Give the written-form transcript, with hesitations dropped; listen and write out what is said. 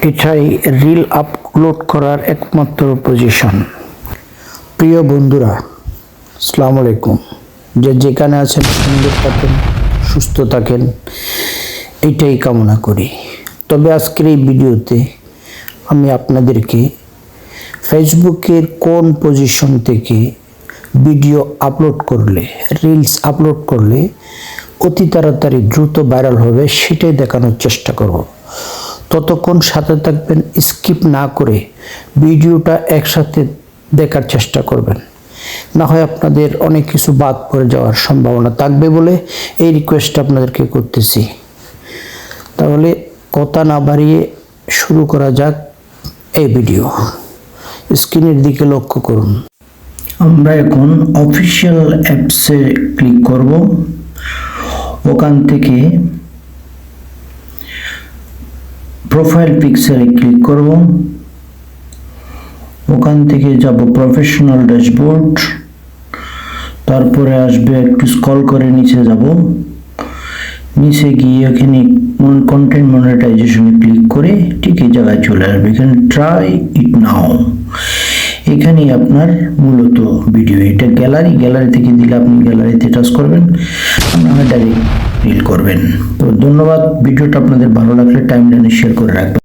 এটাই reel upload করার একমাত্র পজিশন। প্রিয় বন্ধুরা, আসসালামু আলাইকুম। যেখানে আছেন সুন্দর থাকেন, সুস্থ থাকেন, এইটাই কামনা করি। তবে আজকের এই ভিডিওতে আমি আপনাদেরকে ফেসবুকের কোন পজিশন থেকে ভিডিও আপলোড করলে, রিলস আপলোড করলে অতি তাড়াতাড়ি দ্রুত ভাইরাল হবে সেটাই দেখানোর চেষ্টা করব। ততক্ষণ সাথে থাকবেন, স্কিপ না করে ভিডিওটা একসাথে দেখার চেষ্টা করবেন, না হয় আপনাদের অনেক কিছু বাদ পড়ে যাওয়ার সম্ভাবনা থাকবে বলে এই রিকোয়েস্ট আপনাদেরকে করতেছি। তাহলে কথা না বাড়িয়ে শুরু করা যাক এই ভিডিও। স্ক্রিনের দিকে লক্ষ্য করুন। আমরা এখন অফিসিয়াল অ্যাপসে ক্লিক করব। ওখান থেকে প্রোফাইল পিকচারে ক্লিক করব। ওখান থেকে যাব প্রফেশনাল ড্যাশবোর্ড, তারপরে আসবে, একটু স্ক্রল করে নিচে যাব। নিচে গিয়ে এখানে কন্টেন্ট মনিটাইজেশনে ক্লিক করে ঠিক এই জায়গায় চলে আসবে। এখানে ট্রাই ইট নাও, এখানেই আপনার মূলত ভিডিও, এটা গ্যালারি থেকে দিলে আপনি গ্যালারিতে টাচ করবেন, আপনারা ডাইরেক্ট রিল করবেন। তো ধন্যবাদ। ভিডিওটা আপনাদের ভালো লাগলে টাইমলাইনে শেয়ার করে রাখবেন।